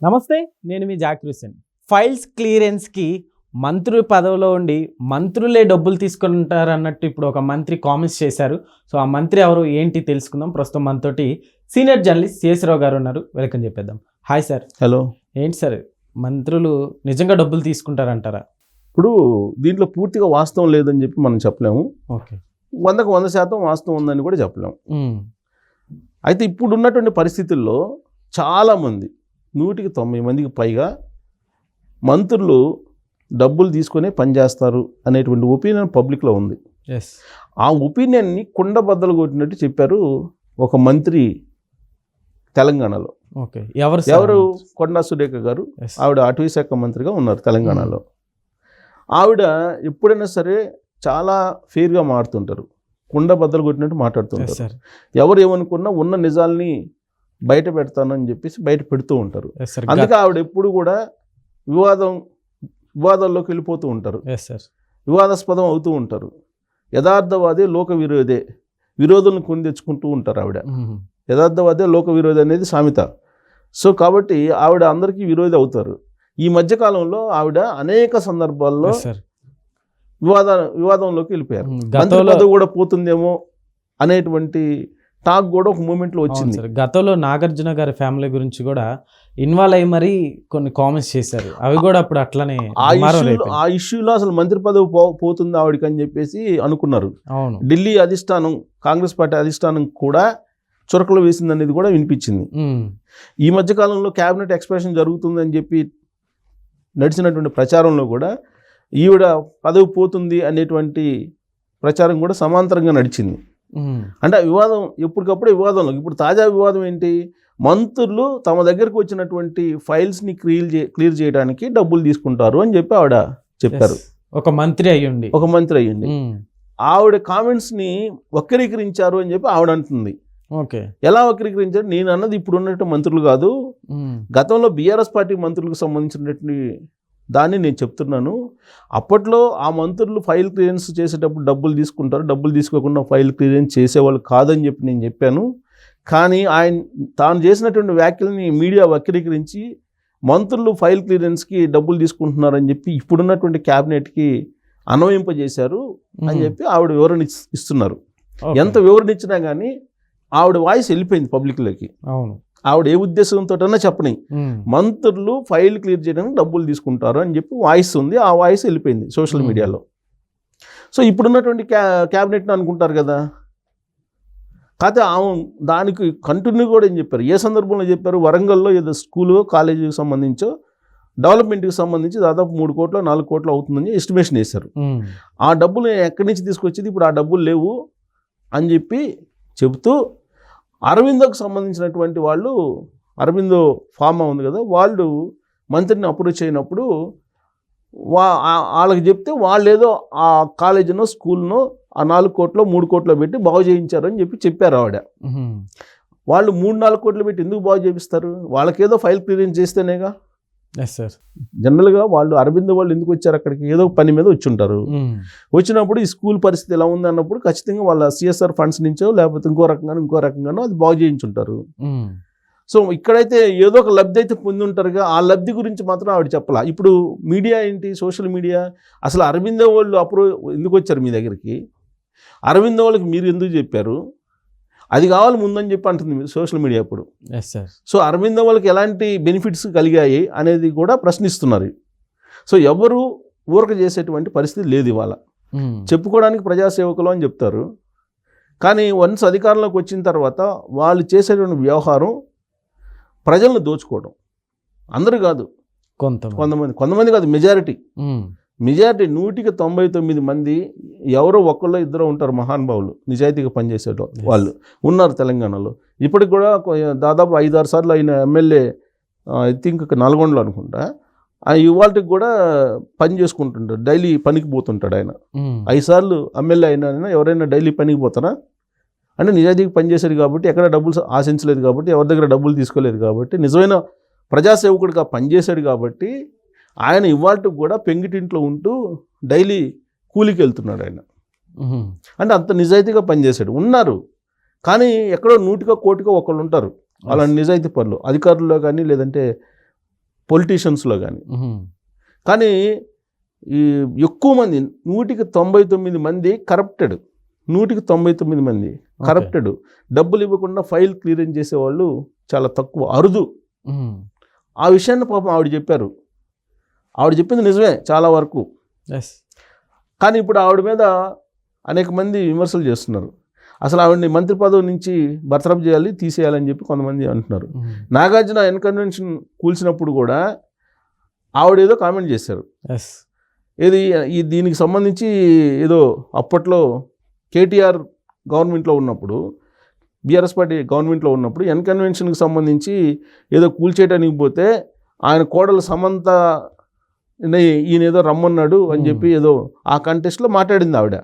నమస్తే, నేను మీ జాకిర్ హుసేన్. ఫైల్స్ క్లియరెన్స్కి మంత్రి పదవిలో ఉండి మంత్రులే డబ్బులు తీసుకుంటారు అన్నట్టు ఇప్పుడు ఒక మంత్రి కామెంట్స్ చేశారు. సో ఆ మంత్రి ఎవరు ఏంటి తెలుసుకుందాం. ప్రస్తుతం మనతోటి సీనియర్ జర్నలిస్ట్ శేషరావు గారు ఉన్నారు. వెల్కమ్ చెప్పేద్దాం. Hi sir. హలో. ఏంటి సార్, మంత్రులు నిజంగా డబ్బులు తీసుకుంటారంటారా? ఇప్పుడు దీంట్లో పూర్తిగా వాస్తవం లేదని చెప్పి మనం చెప్పలేము. ఓకే, 100% వాస్తవం ఉందని కూడా చెప్పలేము. అయితే ఇప్పుడు ఉన్నటువంటి పరిస్థితుల్లో చాలామంది 190 మందికి పైగా మంత్రులు డబ్బులు తీసుకొని పనిచేస్తారు అనేటువంటి ఒపీనియన్ పబ్లిక్లో ఉంది. ఆ ఒపీనియన్ని కుండబద్దలు కొట్టినట్టు చెప్పారు ఒక మంత్రి తెలంగాణలో. ఓకే, ఎవరు? కొండా సురేఖ గారు. ఆవిడ అటవీ శాఖ మంత్రిగా ఉన్నారు తెలంగాణలో. ఆవిడ ఎప్పుడైనా సరే చాలా ఫెయిర్గా మాట్లాడుతుంటారు, కుండ బద్దలు కొట్టినట్టు మాట్లాడుతుంటారు. ఎవరు ఏమనుకున్నా ఉన్న నిజాల్ని బయట పెడతానని చెప్పేసి బయట పెడుతూ ఉంటారు. అందుకే ఆవిడ ఎప్పుడు కూడా వివాదాల్లోకి వెళ్ళిపోతూ ఉంటారు, వివాదాస్పదం అవుతూ ఉంటారు. యథార్థవాదే లోక విరోధే, విరోధులను కొని తెచ్చుకుంటూ ఉంటారు ఆవిడ. యథార్థవాదే లోక విరోధి అనేది సామెత. సో కాబట్టి ఆవిడ అందరికీ విరోధి అవుతారు. ఈ మధ్యకాలంలో ఆవిడ అనేక సందర్భాల్లో వివాదంలోకి వెళ్ళిపోయారు. మంత్రి పదవి కూడా పోతుందేమో అనేటువంటి టాక్ కూడా ఒక మూమెంట్లో వచ్చింది. గతంలో నాగార్జున గారి ఫ్యామిలీ గురించి కూడా ఇన్వాల్వ్ అయ్యి మరి కొన్ని కామెంట్స్ చేశారు. అవి కూడా అప్పుడు అట్లనే ఆ ఇష్యూలో అసలు మంత్రి పదవి పోతుంది ఆవిడకి అని చెప్పేసి అనుకున్నారు. ఢిల్లీ అధిష్టానం, కాంగ్రెస్ పార్టీ అధిష్టానం కూడా చురకలు వేసిందనేది కూడా వినిపించింది. ఈ మధ్యకాలంలో క్యాబినెట్ ఎక్స్పాన్షన్ జరుగుతుందని చెప్పి నడిచినటువంటి ప్రచారంలో కూడా ఈవిడ పదవి పోతుంది అనేటువంటి ప్రచారం కూడా సమాంతరంగా నడిచింది. అంటే వివాదం ఎప్పటికప్పుడు వివాదంలో. ఇప్పుడు తాజా వివాదం ఏంటి? మంత్రులు తమ దగ్గరకు వచ్చినటువంటి ఫైల్స్ని క్లియర్ చేయడానికి డబ్బులు తీసుకుంటారు అని చెప్పి ఆవిడ చెప్పారు. ఒక మంత్రి అయ్యండి ఆవిడ కామెంట్స్ని వక్రీకరించారు అని చెప్పి ఆవిడ అంటుంది. ఓకే, ఎలా వక్రీకరించారు? నేను అన్నది ఇప్పుడు ఉన్నట్టు మంత్రులు కాదు, గతంలో బీఆర్ఎస్ పార్టీ మంత్రులకు సంబంధించినటువంటి దాన్ని నేను చెప్తున్నాను. అప్పట్లో ఆ మంత్రులు ఫైల్ క్లియరెన్స్ చేసేటప్పుడు డబ్బులు తీసుకుంటారు, డబ్బులు తీసుకోకుండా ఫైల్ క్లియరెన్స్ చేసేవాళ్ళు కాదని చెప్పి నేను చెప్పాను. కానీ తాను చేసినటువంటి వ్యాఖ్యలని మీడియా వక్రీకరించి మంత్రులు ఫైల్ క్లియరెన్స్కి డబ్బులు తీసుకుంటున్నారని చెప్పి ఇప్పుడున్నటువంటి క్యాబినెట్కి అన్వయింపజేశారు అని చెప్పి ఆవిడ వివరణ ఇస్తున్నారు. ఎంత వివరణ ఇచ్చినా కానీ ఆవిడ వాయిస్ వెళ్ళిపోయింది పబ్లిక్లోకి. అవును, ఆవిడ ఏ ఉద్దేశంతో చెప్పని మంత్రులు ఫైల్ క్లియర్ చేయడానికి డబ్బులు తీసుకుంటారు అని చెప్పి వాయిస్ ఉంది. ఆ వాయిస్ వెళ్ళిపోయింది సోషల్ మీడియాలో. సో ఇప్పుడున్నటువంటి క్యాబినెట్ని అనుకుంటారు కదా. కాకపోతే దానికి కంటిన్యూ కూడా ఏం చెప్పారు, ఏ సందర్భంలో చెప్పారు? వరంగల్లో ఏదో స్కూలు కాలేజీకి సంబంధించో డెవలప్మెంట్కి సంబంధించి దాదాపు 3 కోట్లు 4 కోట్లు అవుతుందని ఎస్టిమేషన్ వేశారు. ఆ డబ్బులు ఎక్కడి నుంచి తీసుకొచ్చేది, ఇప్పుడు ఆ డబ్బులు లేవు అని చెప్పి చెబుతూ అరవిందోకి సంబంధించినటువంటి వాళ్ళు, అరవిందో ఫార్మా ఉంది కదా, వాళ్ళు మంత్రిని అప్రోచ్ చేయనప్పుడు వాళ్ళకి చెప్తే వాళ్ళు ఏదో ఆ కాలేజీనో స్కూల్నో ఆ 4 కోట్లో 3 కోట్లో పెట్టి బాగు చేయించారని చెప్పారు ఆవిడ. వాళ్ళు 3-4 కోట్లు పెట్టి ఎందుకు బాగు చేపిస్తారు? వాళ్ళకేదో ఫైల్ క్లియరెన్స్ చేస్తేనేగా. జనరల్గా వాళ్ళు అరవిందో వాళ్ళు ఎందుకు వచ్చారు అక్కడికి? ఏదో పని మీద వచ్చి ఉంటారు. వచ్చినప్పుడు ఈ స్కూల్ పరిస్థితి ఎలా ఉంది అన్నప్పుడు ఖచ్చితంగా వాళ్ళ సిఎస్ఆర్ ఫండ్స్ నుంచో లేకపోతే ఇంకో రకంగానో అది బాగు చేయించుంటారు. సో ఇక్కడైతే ఏదో ఒక లబ్ధి అయితే పొంది ఉంటారుగా, ఆ లబ్ధి గురించి మాత్రం ఆవిడ చెప్పాల. ఇప్పుడు మీడియా ఏంటి, సోషల్ మీడియా అసలు అరవిందో వాళ్ళు ఎందుకు వచ్చారు మీ దగ్గరికి? అరవిందో వాళ్ళకి మీరు ఎందుకు చెప్పారు? అది కావాలి ముందని చెప్పి అంటుంది సోషల్ మీడియా ఇప్పుడు. సో అరవిందో వాళ్ళకి ఎలాంటి బెనిఫిట్స్ కలిగాయి అనేది కూడా ప్రశ్నిస్తున్నారు. సో ఎవరు ఊరక చేసేటువంటి పరిస్థితి లేదు ఇవాళ. చెప్పుకోవడానికి ప్రజాసేవకులు అని చెప్తారు, కానీ వన్స్ అధికారంలోకి వచ్చిన తర్వాత వాళ్ళు చేసేటువంటి వ్యవహారం ప్రజలను దోచుకోవడం. అందరూ కాదు, కొంతమంది కాదు, మెజారిటీ 199 మంది ఎవరో ఒకళ్ళు ఇద్దరు ఉంటారు మహానుభావులు, నిజాయితీగా పనిచేసే వాళ్ళు ఉన్నారు తెలంగాణలో. ఇప్పటికి కూడా దాదాపు 5-6 సార్లు అయిన ఎమ్మెల్యే, ఐ థింక్ నల్గొండలో అనుకుంటా, ఇవాళకి కూడా పని చేసుకుంటుంటాడు, డైలీ పనికి పోతుంటాడు ఆయన. 5 సార్లు ఎమ్మెల్యే అయినా ఎవరైనా డైలీ పనికి పోతారా అంటే నిజాయితీగా పనిచేశాడు కాబట్టి, ఎక్కడ డబ్బులు ఆశించలేదు కాబట్టి, ఎవరి దగ్గర డబ్బులు తీసుకోలేదు కాబట్టి, నిజమైన ప్రజాసేవకుడిగా పనిచేశాడు కాబట్టి ఆయన ఇవాళకి కూడా పెంగిటింట్లో ఉంటూ డైలీ కూలికి వెళ్తున్నాడు ఆయన. అంటే అంత నిజాయితీగా పనిచేశాడు. ఉన్నారు, కానీ ఎక్కడో 100కో 1 కోటికో ఒకళ్ళు ఉంటారు అలాంటి నిజాయితీ పనులు, అధికారుల్లో కానీ లేదంటే పొలిటీషియన్స్లో కానీ. కానీ ఈ ఎక్కువ మంది 199 మంది కరప్టెడ్, 199 మంది కరప్టెడ్. డబ్బులు ఇవ్వకుండా ఫైల్ క్లియరెన్స్ చేసేవాళ్ళు చాలా తక్కువ, అరుదు. ఆ విషయాన్ని పాపం ఆవిడ చెప్పారు. ఆవిడ చెప్పింది నిజమే చాలా వరకు. కానీ ఇప్పుడు ఆవిడ మీద అనేక మంది విమర్శలు చేస్తున్నారు. అసలు ఆవిడని మంత్రి పదవి నుంచి బర్తరఫ్ చేయాలి, తీసేయాలని చెప్పి కొంతమంది అంటున్నారు. నాగార్జున కన్వెన్షన్ కూల్చినప్పుడు కూడా ఆవిడ ఏదో కామెంట్ చేశారు. ఏది దీనికి సంబంధించి ఏదో అప్పట్లో కేటీఆర్ గవర్నమెంట్లో ఉన్నప్పుడు, బీఆర్ఎస్ పార్టీ గవర్నమెంట్లో ఉన్నప్పుడు కన్వెన్షన్కి సంబంధించి ఏదో కూల్చేయడానికి పోతే ఆయన కోడలు సమంత ఈయన ఏదో రమ్మన్నాడు అని చెప్పి ఏదో ఆ కంటెస్ట్లో మాట్లాడింది ఆవిడ.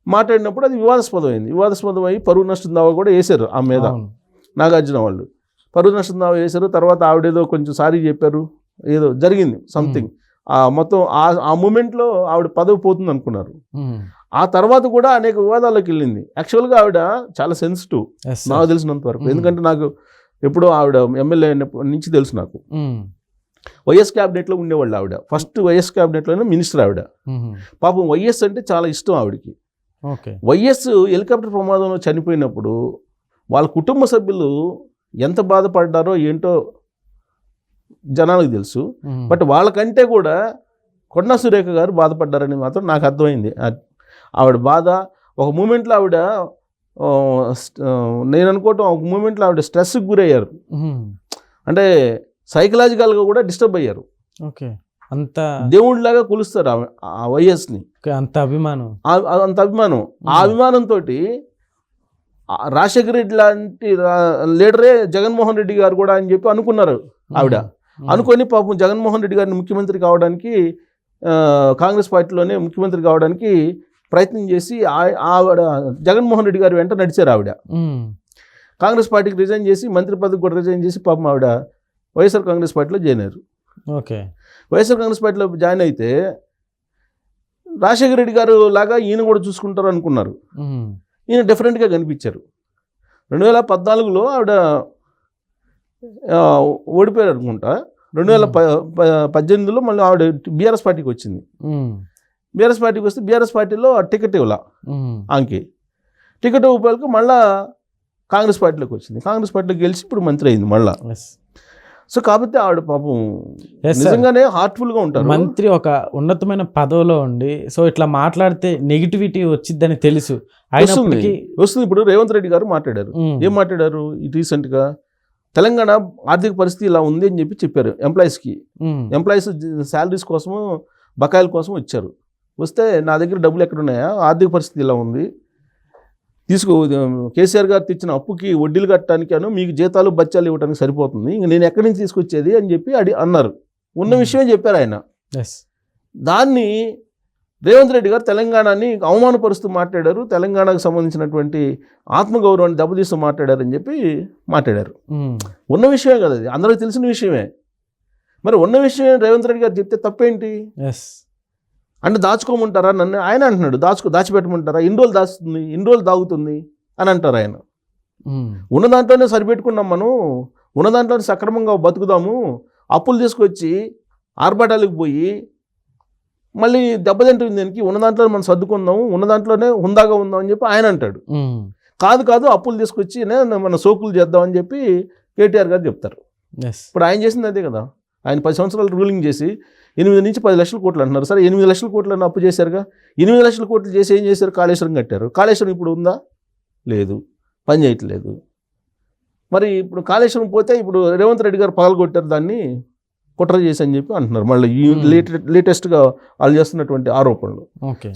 మాట్లాడినప్పుడు అది వివాదాస్పదం అయ్యి పరువు నష్టం దావా కూడా వేశారు ఆ మీద నాగార్జున వాళ్ళు. పరువు నష్టం దావా వేశారు. తర్వాత ఆవిడేదో కొంచెం సారీ చెప్పారు, ఏదో జరిగింది సంథింగ్. మొత్తం ఆ మూమెంట్లో ఆవిడ పదవి పోతుంది అనుకున్నారు. ఆ తర్వాత కూడా అనేక వివాదాల్లోకి వెళ్ళింది. యాక్చువల్గా ఆవిడ చాలా సెన్సిటివ్ నాకు తెలిసినంత వరకు. ఎందుకంటే నాకు ఎప్పుడో ఆవిడ ఎమ్మెల్యే నుంచి తెలుసు నాకు. వైఎస్ క్యాబినెట్లో ఉండేవాళ్ళు ఆవిడ. ఫస్ట్ వైఎస్ క్యాబినెట్లోనే మినిస్టర్ ఆవిడ. పాపం వైఎస్ అంటే చాలా ఇష్టం ఆవిడకి. వైఎస్ హెలికాప్టర్ ప్రమాదంలో చనిపోయినప్పుడు వాళ్ళ కుటుంబ సభ్యులు ఎంత బాధపడ్డారో ఏంటో జనాలకు తెలుసు. బట్ వాళ్ళకంటే కూడా కొండా సురేఖ గారు బాధపడ్డారని మాత్రం నాకు అర్థమైంది. ఆవిడ బాధ ఒక మూమెంట్లో ఆవిడ, నేను అనుకోవటం ఒక మూమెంట్లో ఆవిడ స్ట్రెస్కి గురయ్యారు. అంటే సైకలాజికల్గా కూడా డిస్టర్బ్ అయ్యారు. అంత దేవుడిలాగా కొలుస్తారు ఆ వైఎస్ని. అంత అభిమానం. ఆ అభిమానంతో రాజశేఖర రెడ్డి లాంటి లీడరే జగన్మోహన్ రెడ్డి గారు కూడా అని చెప్పి అనుకున్నారు ఆవిడ. అనుకొని పాపం జగన్మోహన్ రెడ్డి గారిని ముఖ్యమంత్రి కావడానికి, కాంగ్రెస్ పార్టీలోనే ముఖ్యమంత్రి కావడానికి ప్రయత్నం చేసి ఆవిడ జగన్మోహన్ రెడ్డి గారు వెంట నడిచారు ఆవిడ. కాంగ్రెస్ పార్టీకి రిజైన్ చేసి, మంత్రి పదవికి కూడా రిజైన్ చేసి పాపం ఆవిడ వైఎస్ఆర్ కాంగ్రెస్ పార్టీలో జాయిన్ అయ్యారు. వైఎస్ఆర్ కాంగ్రెస్ పార్టీలో జాయిన్ అయితే రాజశేఖర రెడ్డి గారు లాగా ఈయన కూడా చూసుకుంటారు అనుకున్నారు. ఈయన డిఫరెంట్గా కనిపించారు. 2014లో ఆవిడ ఓడిపోయారు అనుకుంటా. 2018లో మళ్ళీ ఆవిడ బీఆర్ఎస్ పార్టీకి వచ్చింది. బీఆర్ఎస్ పార్టీకి వస్తే బీఆర్ఎస్ పార్టీలో టికెట్ ఇవ్వాల ఆమెకి. టికెట్ ఇవ్వడానికి మళ్ళీ కాంగ్రెస్ పార్టీలోకి వచ్చింది. కాంగ్రెస్ పార్టీలోకి గెలిచి ఇప్పుడు మంత్రి అయింది మళ్ళా. సో కాబట్టి ఆవిడ పాపం నిజంగానే హార్ట్ఫుల్గా ఉంటారు. మంత్రి ఒక ఉన్నతమైన పదవిలో ఉండి సో ఇట్లా మాట్లాడితే నెగిటివిటీ వచ్చిద్దని తెలుసు. వస్తుంది. ఇప్పుడు రేవంత్ రెడ్డి గారు మాట్లాడారు. ఏం మాట్లాడారు రీసెంట్గా? తెలంగాణ ఆర్థిక పరిస్థితి ఇలా ఉంది అని చెప్పారు ఎంప్లాయీస్కి. ఎంప్లాయీస్ శాలరీస్ కోసము, బకాయిల కోసం వచ్చారు. వస్తే నా దగ్గర డబ్బులు ఎక్కడ ఉన్నాయా, ఆర్థిక పరిస్థితి ఇలా ఉంది, కేసీఆర్ గారు తెచ్చిన అప్పుకి వడ్డీలు కట్టడానికి అను మీకు జీతాలు బచ్చాలు ఇవ్వడానికి సరిపోతుంది, ఇంక నేను ఎక్కడి నుంచి తీసుకొచ్చేది అని చెప్పి అన్నారు. ఉన్న విషయమే చెప్పారు ఆయన. దాన్ని రేవంత్ రెడ్డి గారు తెలంగాణని అవమానపరుస్తూ మాట్లాడారు, తెలంగాణకు సంబంధించినటువంటి ఆత్మగౌరవాన్ని దెబ్బతీస్తూ మాట్లాడారని చెప్పి మాట్లాడారు. ఉన్న విషయమే కదా, అది అందరికీ తెలిసిన విషయమే. మరి ఉన్న విషయమే రేవంత్ రెడ్డి గారు చెప్తే తప్పేంటి? అంటే దాచుకోమంటారా నన్ను? ఆయన అంటున్నాడు దాచిపెట్టమంటారా, ఇన్ని రోజులు దాచుతుంది, ఇన్ని రోజులు దాగుతుంది అని అంటారు ఆయన. ఉన్న దాంట్లోనే సరిపెట్టుకున్నాం, మనం ఉన్న దాంట్లోనే సక్రమంగా బతుకుదాము, అప్పులు తీసుకొచ్చి ఆర్భాటాలకు పోయి మళ్ళీ దెబ్బతింటుంది దానికి, ఉన్న దాంట్లో మనం సర్దుకుందాము, ఉన్న దాంట్లోనే హుందాగా ఉందాం అని చెప్పి ఆయన అంటాడు. కాదు అప్పులు తీసుకొచ్చి మన సోకులు చేద్దామని చెప్పి కేటీఆర్ గారు చెప్తారు. ఇప్పుడు ఆయన చేసింది అదే కదా. ఆయన 10 సంవత్సరాలు రూలింగ్ చేసి 8 నుంచి 10 లక్షల కోట్లు అంటున్నారు. సరే 8 లక్షల కోట్లను అప్పు చేశారుగా. 8 లక్షల కోట్లు చేసి ఏం చేశారు? కాళేశ్వరం కట్టారు. కాళేశ్వరం ఇప్పుడు ఉందా? లేదు, పని చేయట్లేదు. మరి ఇప్పుడు కాళేశ్వరం పోతే ఇప్పుడు రేవంత్ రెడ్డి గారు పగలగొట్టారు, దాన్ని కుట్ర చేసి అని చెప్పి అంటున్నారు మళ్ళీ ఈ లేటెస్ట్గా వాళ్ళు చేస్తున్నటువంటి ఆరోపణలు.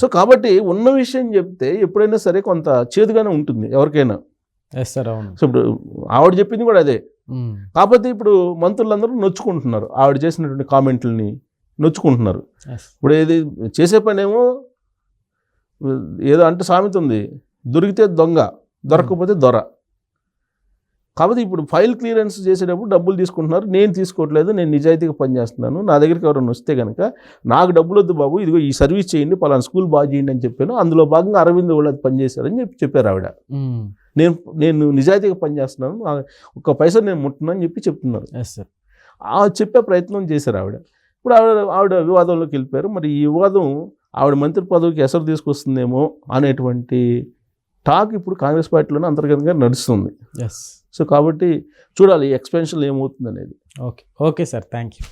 సో కాబట్టి ఉన్న విషయం చెప్తే ఎప్పుడైనా సరే కొంత చేదుగానే ఉంటుంది ఎవరికైనా. సో ఇప్పుడు ఆవిడ చెప్పింది కూడా అదే. కాకపోతే ఇప్పుడు మంత్రులందరూ నొచ్చుకుంటున్నారు, ఆవిడ చేసినటువంటి కామెంట్లని నొచ్చుకుంటున్నారు. ఇప్పుడు ఏది చేసే పనేమో ఏదో అంటే సామెత ఉంది, దొరికితే దొంగ, దొరకకపోతే దొర. కాబట్టి ఇప్పుడు ఫైల్ క్లియరెన్స్ చేసేటప్పుడు డబ్బులు తీసుకుంటున్నారు. నేను తీసుకోవట్లేదు, నేను నిజాయితీగా పనిచేస్తున్నాను, నా దగ్గరికి ఎవరైనా వస్తే కనుక నాకు డబ్బులు వద్దు బాబు, ఇదిగో ఈ సర్వీస్ చేయండి, పలానా స్కూల్ బాగా చేయండి అని చెప్పాను. అందులో భాగంగా అరవింద్ వాళ్ళు అది పనిచేశారని చెప్పారు ఆవిడ. నేను నిజాయితీగా పనిచేస్తున్నాను, ఒక్క పైసా నేను ముట్టున్నా అని చెప్పి చెప్తున్నారు. చెప్పే ప్రయత్నం చేశారు ఆవిడ. ఇప్పుడు ఆవిడ వివాదంలోకి వెళ్ళిపోయారు. మరి ఈ వివాదం ఆవిడ మంత్రి పదవికి ఎసరు తీసుకొస్తుందేమో అనేటువంటి టాక్ ఇప్పుడు కాంగ్రెస్ పార్టీలోనే అంతర్గతంగా నడుస్తుంది. ఎస్. సో కాబట్టి చూడాలి ఈ ఎక్స్పెన్షన్ ఏమవుతుంది అనేది. Okay sir, thank you.